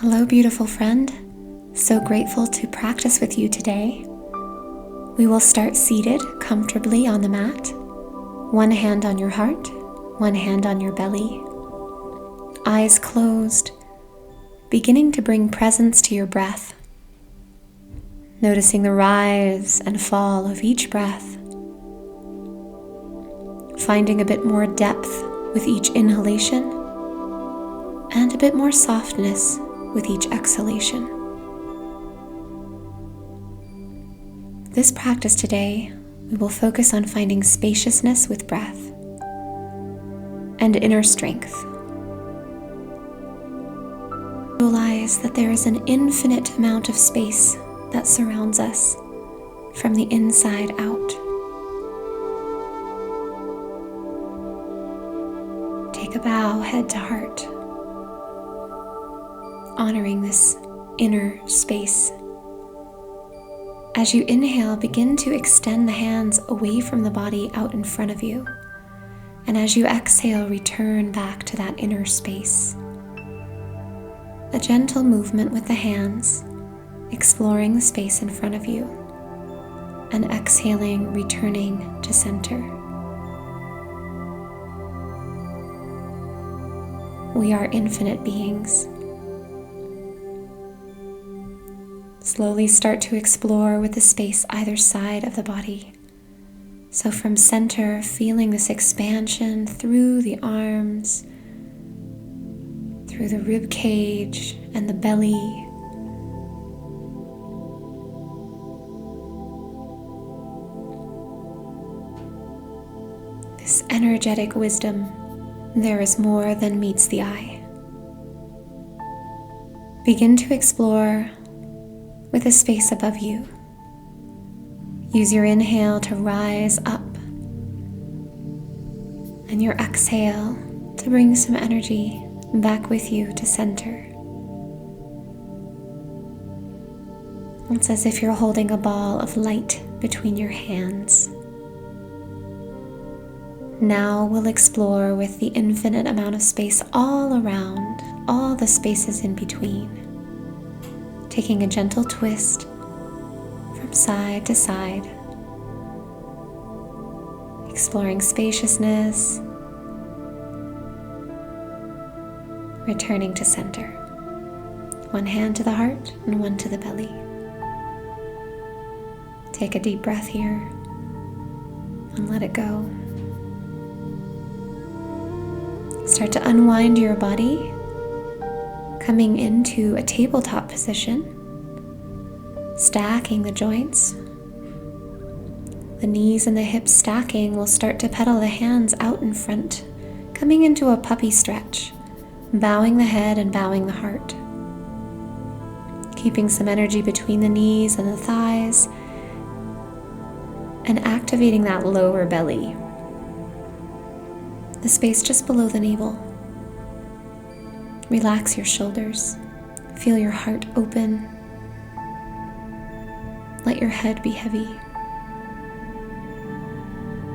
Hello, beautiful friend. So grateful to practice with you today. We will start seated comfortably on the mat. One hand on your heart, one hand on your belly. Eyes closed, beginning to bring presence to your breath. Noticing the rise and fall of each breath. Finding a bit more depth with each inhalation and a bit more softness with each exhalation. This practice today, we will focus on finding spaciousness with breath and inner strength. Realize that there is an infinite amount of space that surrounds us from the inside out. Take a bow, head to heart, honoring this inner space. As you inhale, begin to extend the hands away from the body out in front of you. And as you exhale, return back to that inner space. A gentle movement with the hands, exploring the space in front of you, and exhaling, returning to center. We are infinite beings. Slowly start to explore with the space either side of the body. So from center, feeling this expansion through the arms, through the rib cage and the belly. This energetic wisdom, there is more than meets the eye. Begin to explore with a space above you. Use your inhale to rise up and your exhale to bring some energy back with you to center. It's as if you're holding a ball of light between your hands. Now we'll explore with the infinite amount of space all around, all the spaces in between. Taking a gentle twist from side to side, exploring spaciousness, returning to center. One hand to the heart and one to the belly. Take a deep breath here and let it go. Start to unwind your body, coming into a tabletop position, stacking the joints. The knees and the hips stacking will start to pedal the hands out in front, coming into a puppy stretch, bowing the head and bowing the heart. Keeping some energy between the knees and the thighs, and activating that lower belly, the space just below the navel. Relax your shoulders. Feel your heart open. Let your head be heavy.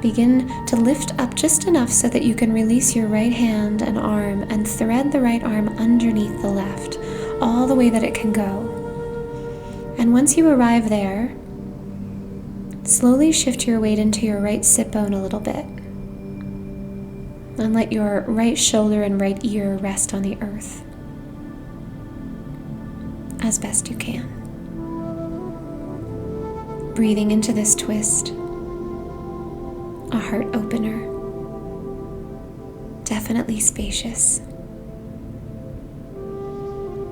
Begin to lift up just enough so that you can release your right hand and arm and thread the right arm underneath the left, all the way that it can go. And once you arrive there, slowly shift your weight into your right sit bone a little bit. And let your right shoulder and right ear rest on the earth as best you can. Breathing into this twist, a heart opener, definitely spacious.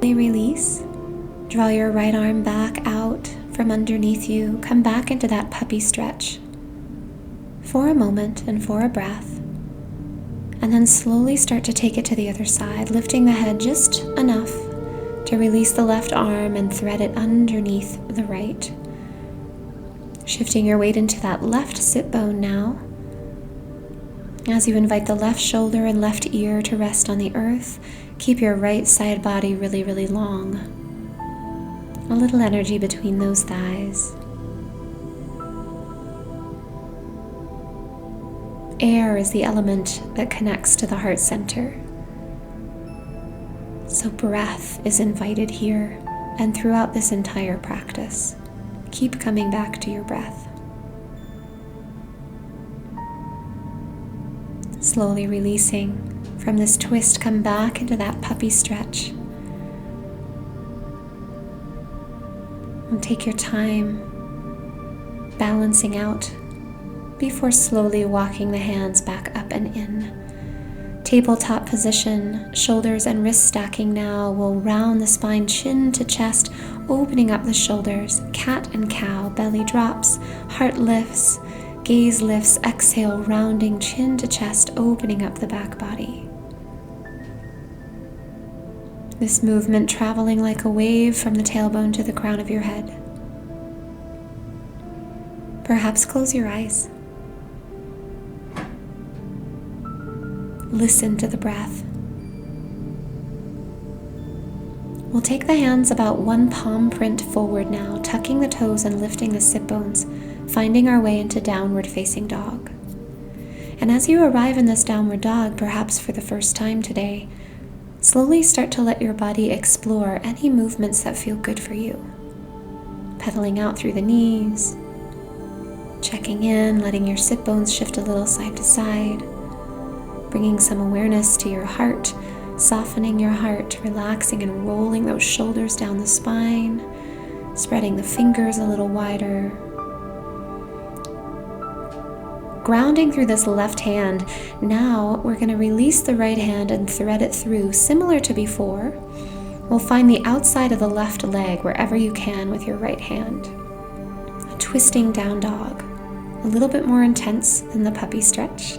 Release, draw your right arm back out from underneath you, come back into that puppy stretch for a moment and for a breath. And then slowly start to take it to the other side, lifting the head just enough to release the left arm and thread it underneath the right. Shifting your weight into that left sit bone now. As you invite the left shoulder and left ear to rest on the earth, keep your right side body really, really long. A little energy between those thighs. Air is the element that connects to the heart center. So breath is invited here and throughout this entire practice. Keep coming back to your breath. Slowly releasing from this twist, come back into that puppy stretch. And take your time balancing out before slowly walking the hands back up and in. Tabletop position, shoulders and wrists stacking now. We'll round the spine, chin to chest, opening up the shoulders. Cat and cow, belly drops, heart lifts, gaze lifts, exhale, rounding chin to chest, opening up the back body. This movement traveling like a wave from the tailbone to the crown of your head. Perhaps close your eyes. Listen to the breath. We'll take the hands about one palm print forward now, tucking the toes and lifting the sit bones, finding our way into downward facing dog. And as you arrive in this downward dog, perhaps for the first time today, slowly start to let your body explore any movements that feel good for you. Pedaling out through the knees, checking in, letting your sit bones shift a little side to side, bringing some awareness to your heart, softening your heart, relaxing and rolling those shoulders down the spine, spreading the fingers a little wider. Grounding through this left hand, now we're going to release the right hand and thread it through, similar to before. We'll find the outside of the left leg wherever you can with your right hand. A twisting down dog, a little bit more intense than the puppy stretch.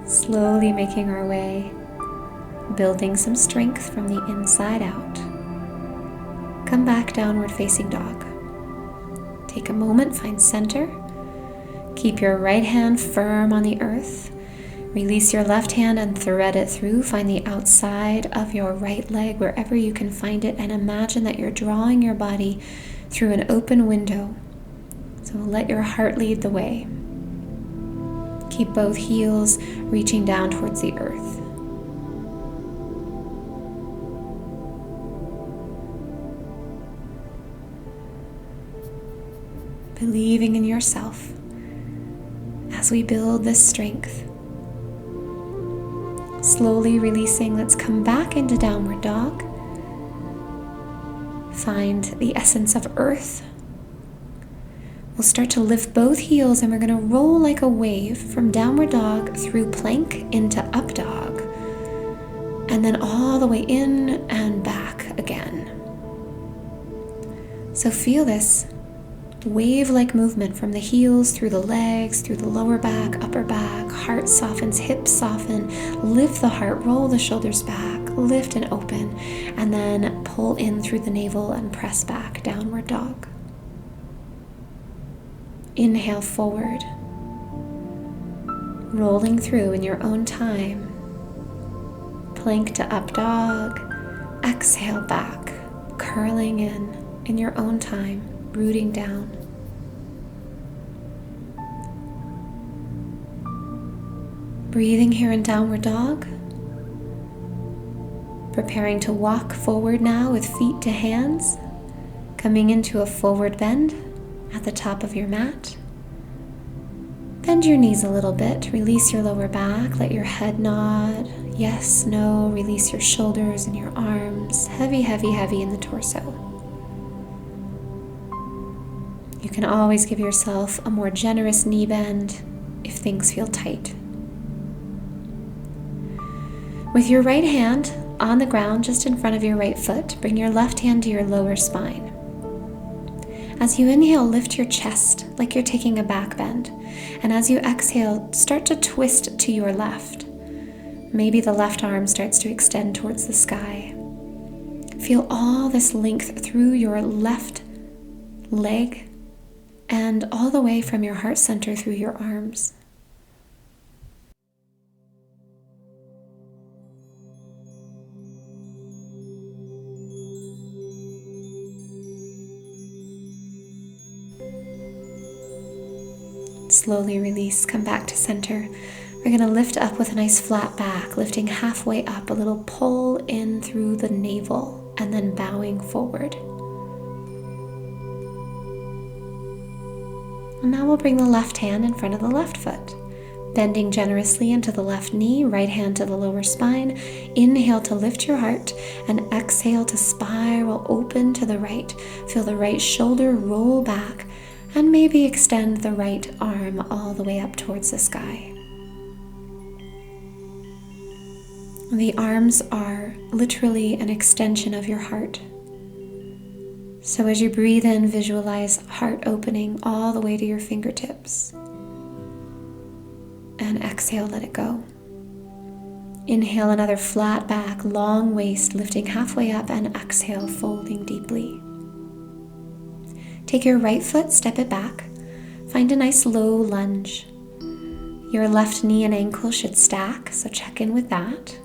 Slowly making our way, building some strength from the inside out. Come back, downward facing dog. Take a moment, find center. Keep your right hand firm on the earth. Release your left hand and thread it through. Find the outside of your right leg wherever you can find it, and imagine that you're drawing your body through an open window. So let your heart lead the way. Keep both heels reaching down towards the earth. Believing in yourself as we build this strength. Slowly releasing, let's come back into downward dog. Find the essence of earth. We'll start to lift both heels and we're going to roll like a wave from downward dog through plank into up dog. And then all the way in and back again. So feel this wave-like movement from the heels through the legs, through the lower back, upper back, heart softens, hips soften, lift the heart, roll the shoulders back, lift and open, and then pull in through the navel and press back, downward dog. Inhale forward, rolling through in your own time. Plank to up dog, exhale back, curling in your own time, rooting down. Breathing here in downward dog. Preparing to walk forward now with feet to hands, coming into a forward bend at the top of your mat. Bend your knees a little bit, release your lower back, let your head nod, yes, no, release your shoulders and your arms, heavy, heavy, heavy in the torso. You can always give yourself a more generous knee bend if things feel tight. With your right hand on the ground just in front of your right foot, bring your left hand to your lower spine. As you inhale, lift your chest like you're taking a back bend. And as you exhale, start to twist to your left. Maybe the left arm starts to extend towards the sky. Feel all this length through your left leg and all the way from your heart center through your arms. Slowly release, come back to center. We're going to lift up with a nice flat back, lifting halfway up, a little pull in through the navel, and then bowing forward. And now we'll bring the left hand in front of the left foot, bending generously into the left knee, right hand to the lower spine. Inhale to lift your heart, and exhale to spiral open to the right. Feel the right shoulder roll back, and maybe extend the right arm all the way up towards the sky. The arms are literally an extension of your heart. So as you breathe in, visualize heart opening all the way to your fingertips. And exhale, let it go. Inhale, another flat back, long waist, lifting halfway up, and exhale, folding deeply. Take your right foot, step it back. Find a nice low lunge. Your left knee and ankle should stack, so check in with that.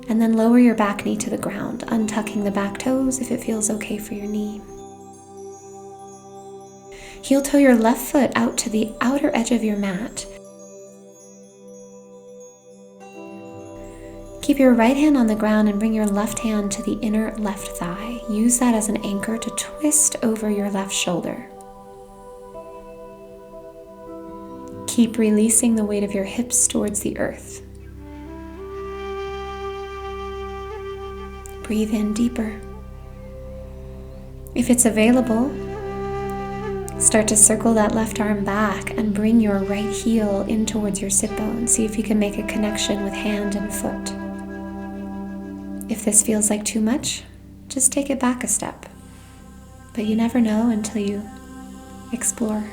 And then lower your back knee to the ground, untucking the back toes if it feels okay for your knee. Heel toe your left foot out to the outer edge of your mat. Keep your right hand on the ground and bring your left hand to the inner left thigh. Use that as an anchor to twist over your left shoulder. Keep releasing the weight of your hips towards the earth. Breathe in deeper. If it's available, start to circle that left arm back and bring your right heel in towards your sit bone. See if you can make a connection with hand and foot. If this feels like too much, just take it back a step. But you never know until you explore.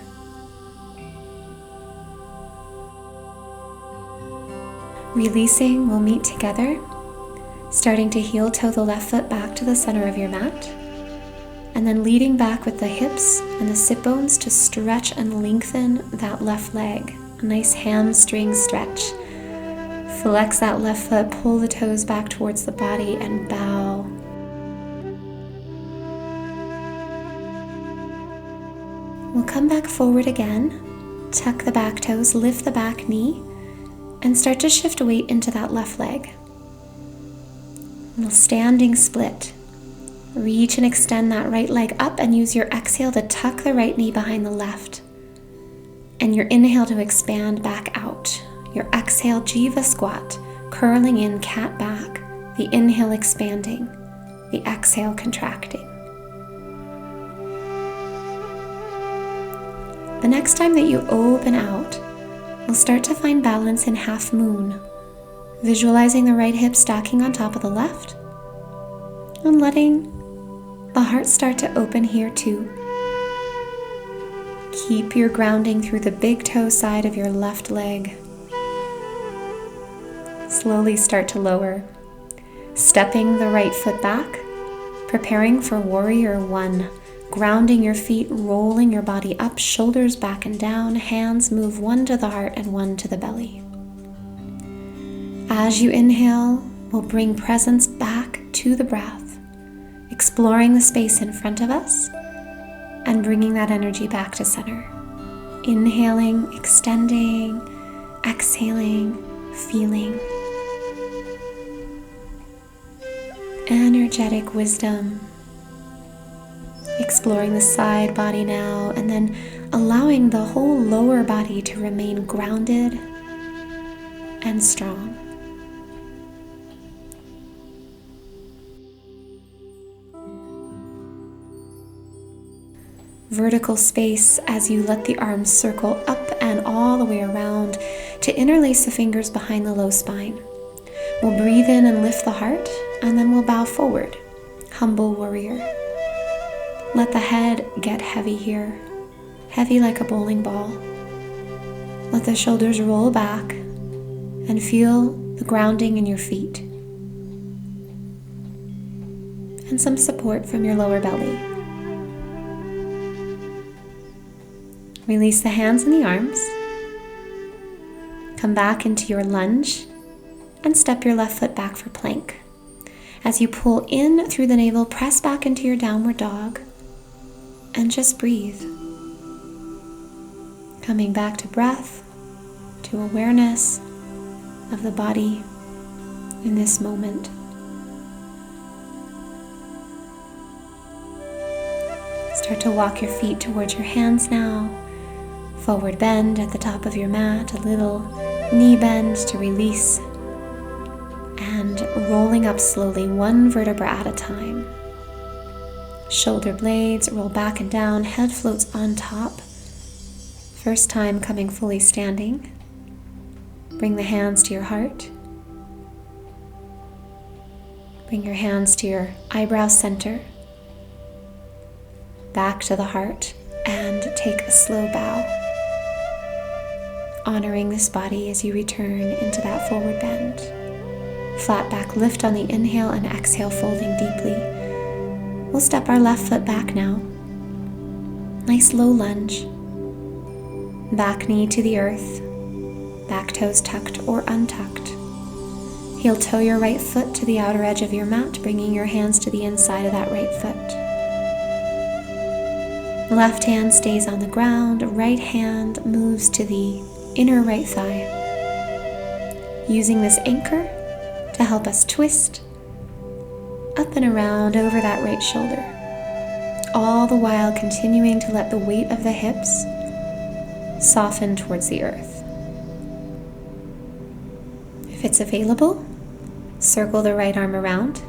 Releasing, we'll meet together, starting to heel toe the left foot back to the center of your mat, and then leading back with the hips and the sit bones to stretch and lengthen that left leg. A nice hamstring stretch. Flex that left foot, pull the toes back towards the body, and bow. We'll come back forward again, tuck the back toes, lift the back knee, and start to shift weight into that left leg. A little standing split. Reach and extend that right leg up and use your exhale to tuck the right knee behind the left. And your inhale to expand back out. Your exhale, Jiva squat, curling in, cat back. The inhale expanding, the exhale contracting. The next time that you open out, we'll start to find balance in half moon, visualizing the right hip stacking on top of the left, and letting the heart start to open here too. Keep your grounding through the big toe side of your left leg. Slowly start to lower, stepping the right foot back, preparing for warrior one, grounding your feet, rolling your body up, shoulders back and down, hands move one to the heart and one to the belly. As you inhale, we'll bring presence back to the breath, exploring the space in front of us and bringing that energy back to center. Inhaling, extending, exhaling, feeling. Energetic wisdom. Exploring the side body now, and then allowing the whole lower body to remain grounded and strong. Vertical space as you let the arms circle up and all the way around to interlace the fingers behind the low spine. We'll breathe in and lift the heart, and then we'll bow forward. Humble warrior. Let the head get heavy here, heavy like a bowling ball. Let the shoulders roll back and feel the grounding in your feet and some support from your lower belly. Release the hands and the arms. Come back into your lunge and step your left foot back for plank. As you pull in through the navel, press back into your downward dog and just breathe. Coming back to breath, to awareness, of the body in this moment. Start to walk your feet towards your hands now. Forward bend at the top of your mat, a little knee bend to release, and rolling up slowly, one vertebra at a time. Shoulder blades roll back and down, head floats on top. First time coming fully standing. Bring the hands to your heart. Bring your hands to your eyebrow center. Back to the heart, and take a slow bow, honoring this body as you return into that forward bend. Flat back lift on the inhale and exhale, folding deeply. We'll step our left foot back now. Nice low lunge. Back knee to the earth, back toes tucked or untucked. Heel toe your right foot to the outer edge of your mat, bringing your hands to the inside of that right foot. Left hand stays on the ground, right hand moves to the inner right thigh. Using this anchor to help us twist up and around over that right shoulder, all the while continuing to let the weight of the hips soften towards the earth. If it's available, circle the right arm around,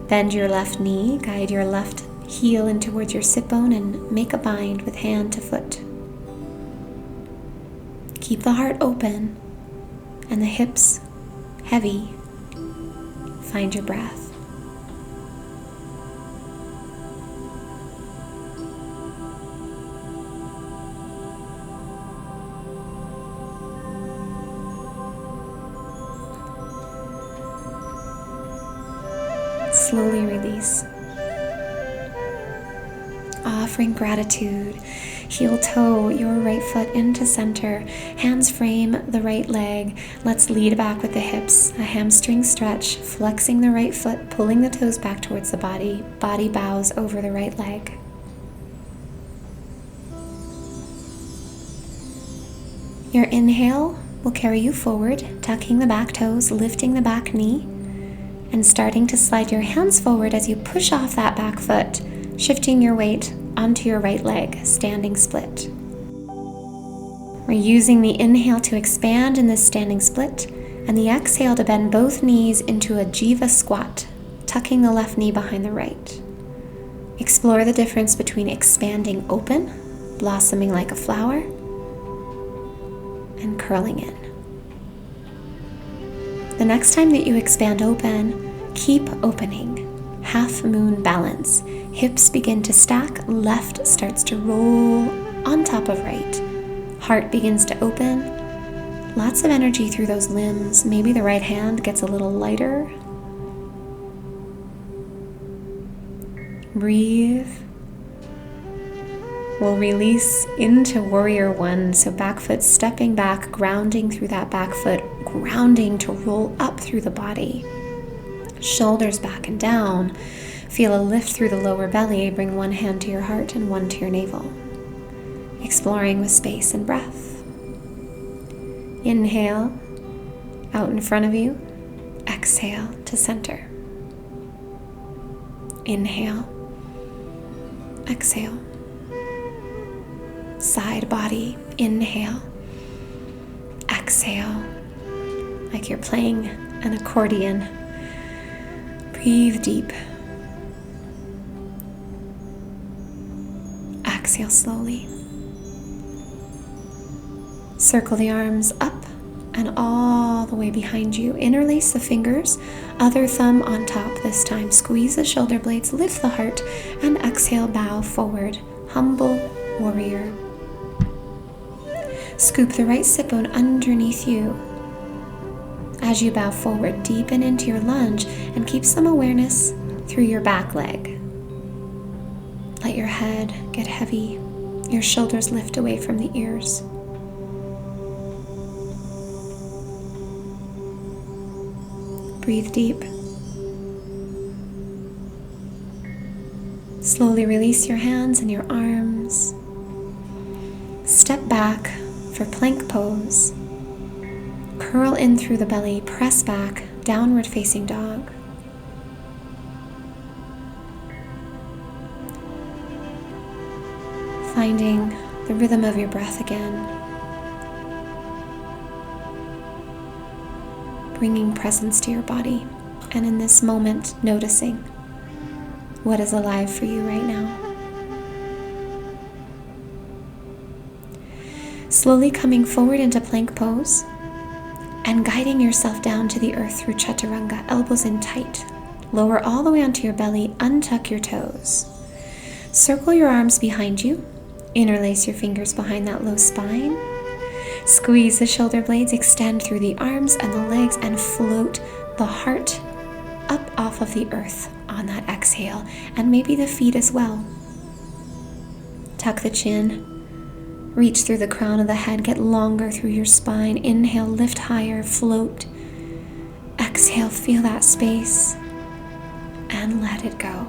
bend your left knee, guide your left heel in towards your sit bone, and make a bind with hand to foot. Keep the heart open and the hips heavy. Find your breath. Slowly release. Offering gratitude. Heel toe your right foot into center. Hands frame the right leg. Let's lead back with the hips. A hamstring stretch, flexing the right foot, pulling the toes back towards the body. Body bows over the right leg. Your inhale will carry you forward, tucking the back toes, lifting the back knee, and starting to slide your hands forward as you push off that back foot, shifting your weight onto your right leg, standing split. We're using the inhale to expand in this standing split, and the exhale to bend both knees into a jiva squat, tucking the left knee behind the right. Explore the difference between expanding open, blossoming like a flower, and curling in. The next time that you expand open, keep opening. Half moon balance. Hips begin to stack, left starts to roll on top of right. Heart begins to open. Lots of energy through those limbs. Maybe the right hand gets a little lighter. Breathe. We'll release into warrior one. So back foot stepping back, grounding through that back foot, grounding to roll up through the body. Shoulders back and down. Feel a lift through the lower belly. Bring one hand to your heart and one to your navel. Exploring with space and breath. Inhale, out in front of you. Exhale to center. Inhale. Exhale. Side body. Inhale. Exhale. Like you're playing an accordion. Breathe deep. Exhale slowly. Circle the arms up and all the way behind you. Interlace the fingers, other thumb on top this time. Squeeze the shoulder blades, lift the heart, and exhale, bow forward. Humble warrior. Scoop the right sit bone underneath you. As you bow forward, deepen into your lunge and keep some awareness through your back leg. Let your head get heavy, your shoulders lift away from the ears. Breathe deep. Slowly release your hands and your arms. Step back for plank pose. Curl in through the belly, press back, downward facing dog. Finding the rhythm of your breath again. Bringing presence to your body, and in this moment, noticing what is alive for you right now. Slowly coming forward into plank pose and guiding yourself down to the earth through chaturanga, elbows in tight. Lower all the way onto your belly, untuck your toes. Circle your arms behind you, interlace your fingers behind that low spine. Squeeze the shoulder blades, extend through the arms and the legs, and float the heart up off of the earth on that exhale, and maybe the feet as well. Tuck the chin. Reach through the crown of the head, get longer through your spine. Inhale, lift higher, float. Exhale, feel that space, and let it go.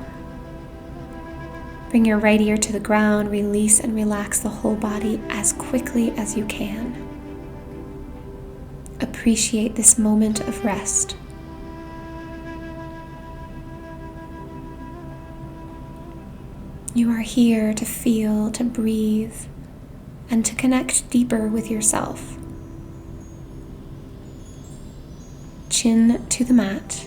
Bring your right ear to the ground, release and relax the whole body as quickly as you can. Appreciate this moment of rest. You are here to feel, to breathe, and to connect deeper with yourself. Chin to the mat.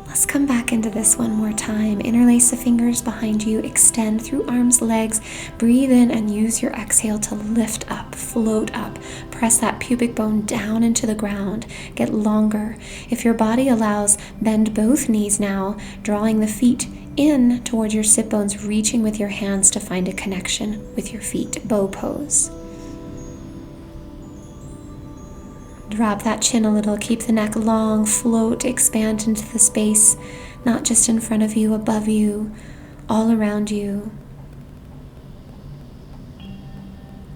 Let's come back into this one more time. Interlace the fingers behind you, extend through arms, legs. Breathe in and use your exhale to lift up, float up. Press that pubic bone down into the ground. Get longer. If your body allows, bend both knees now, drawing the feet in towards your sit bones, reaching with your hands to find a connection with your feet. Bow pose. Drop that chin a little, keep the neck long, float, expand into the space, not just in front of you, above you, all around you.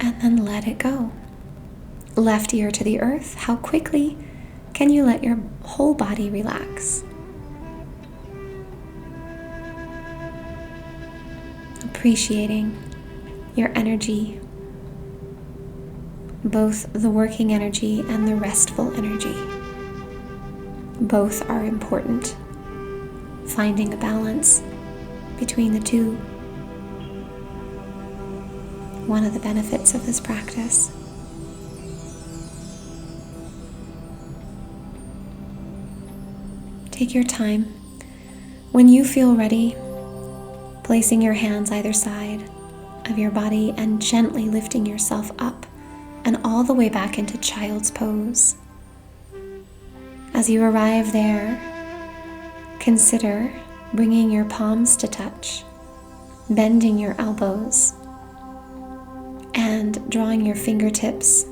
And then let it go. Left ear to the earth. How quickly can you let your whole body relax? Appreciating your energy, both the working energy and the restful energy. Both are important. Finding a balance between the two. One of the benefits of this practice. Take your time. When you feel ready, placing your hands either side of your body and gently lifting yourself up and all the way back into child's pose. As you arrive there, consider bringing your palms to touch, bending your elbows, and drawing your fingertips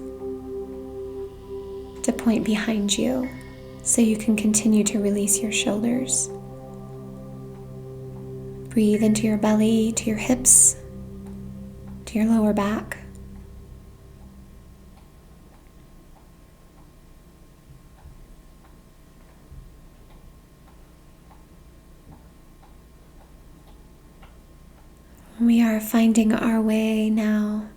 to point behind you so you can continue to release your shoulders. Breathe into your belly, to your hips, to your lower back. We are finding our way now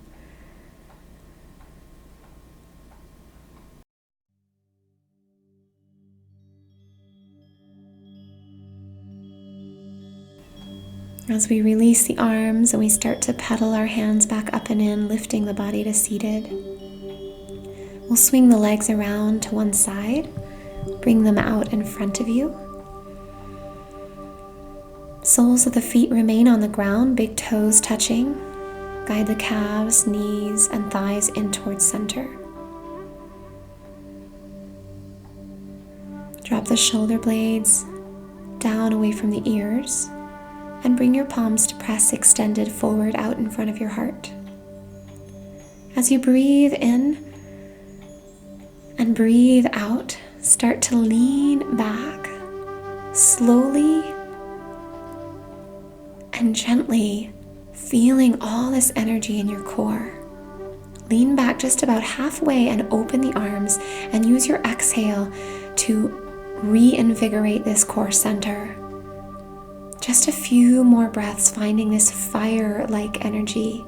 as we release the arms and we start to pedal our hands back up and in, lifting the body to seated. We'll swing the legs around to one side, bring them out in front of you. Soles of the feet remain on the ground, big toes touching. Guide the calves, knees, and thighs in towards center. Drop the shoulder blades down away from the ears and bring your palms to press extended forward out in front of your heart. As you breathe in and breathe out, start to lean back slowly and gently, feeling all this energy in your core. Lean back just about halfway and open the arms and use your exhale to reinvigorate this core center. Just a few more breaths, finding this fire-like energy.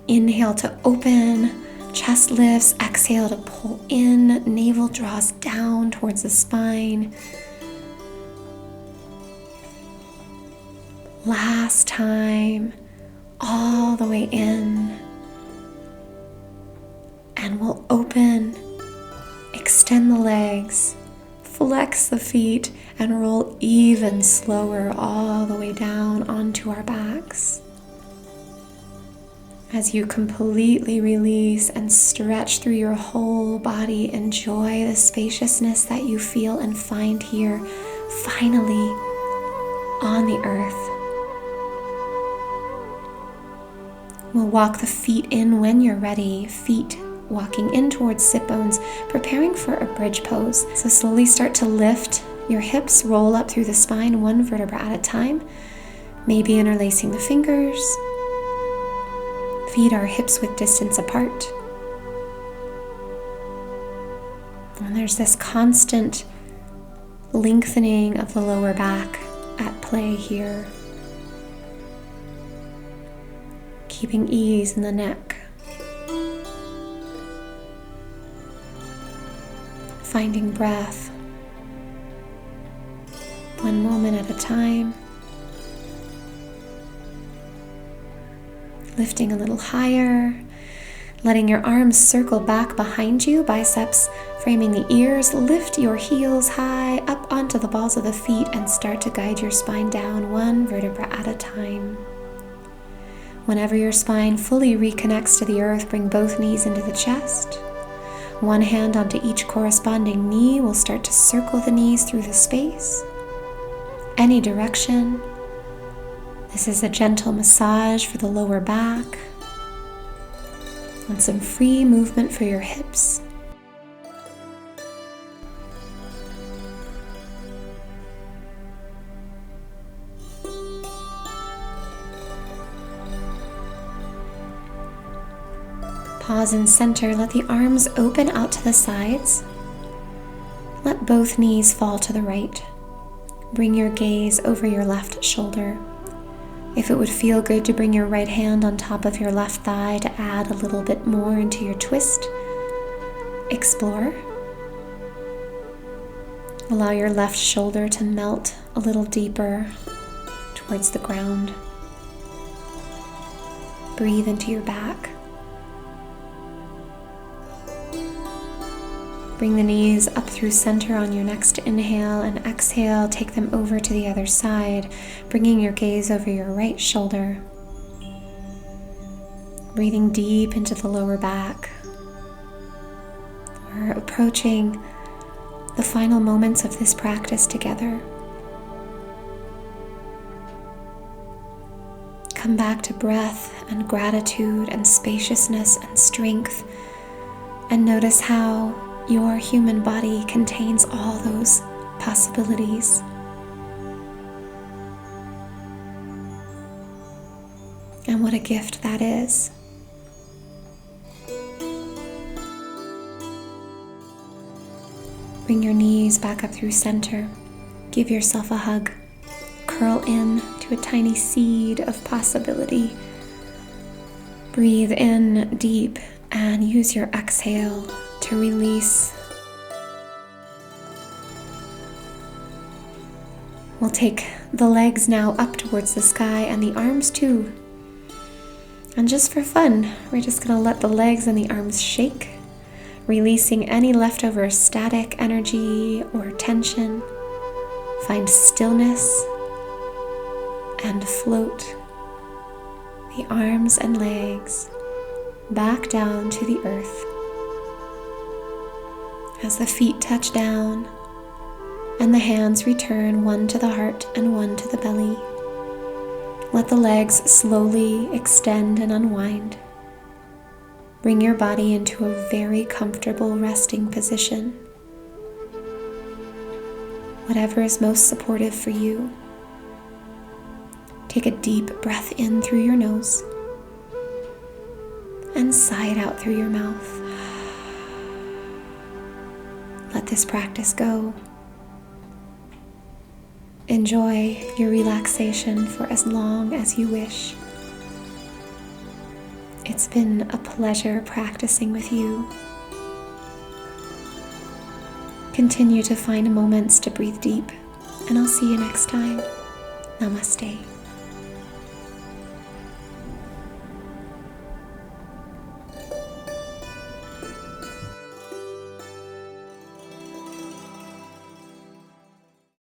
Inhale to open, Chest lifts, exhale to pull in, navel draws down towards the spine. Last time, all the way in. And we'll open, extend the legs, flex the feet, and roll even slower all the way down onto our backs. As you completely release and stretch through your whole body, enjoy the spaciousness that you feel and find here, finally on the earth. We'll walk the feet in when you're ready, feet walking in towards sit bones, preparing for a bridge pose. So slowly start to lift your hips, roll up through the spine, one vertebra at a time, maybe interlacing the fingers. Feet are hips width distance apart. And there's this constant lengthening of the lower back at play here. Keeping ease in the neck. Finding breath. One moment at a time. Lifting a little higher, letting your arms circle back behind you, biceps framing the ears. Lift your heels high up onto the balls of the feet and start to guide your spine down one vertebra at a time. Whenever your spine fully reconnects to the earth, bring both knees into the chest. One hand onto each corresponding knee. We'll start to circle the knees through the space, any direction. This is a gentle massage for the lower back and some free movement for your hips. Pause and center. Let the arms open out to the sides. Let both knees fall to the right. Bring your gaze over your left shoulder. If it would feel good to bring your right hand on top of your left thigh to add a little bit more into your twist, explore. Allow your left shoulder to melt a little deeper towards the ground. Breathe into your back. Bring the knees up through center on your next inhale, and exhale, take them over to the other side, bringing your gaze over your right shoulder. Breathing deep into the lower back. We're approaching the final moments of this practice together. Come back to breath and gratitude and spaciousness and strength, and notice how your human body contains all those possibilities. And what a gift that is. Bring your knees back up through center. Give yourself a hug. Curl in to a tiny seed of possibility. Breathe in deep and use your exhale to release. We'll take the legs now up towards the sky and the arms too. And just for fun, we're just going to let the legs and the arms shake, releasing any leftover static energy or tension. Find stillness and float the arms and legs back down to the earth. As the feet touch down and the hands return, one to the heart and one to the belly. Let the legs slowly extend and unwind. Bring your body into a very comfortable resting position. Whatever is most supportive for you. Take a deep breath in through your nose and sigh it out through your mouth. Let this practice go. Enjoy your relaxation for as long as you wish. It's been a pleasure practicing with you. Continue to find moments to breathe deep, and I'll see you next time. Namaste.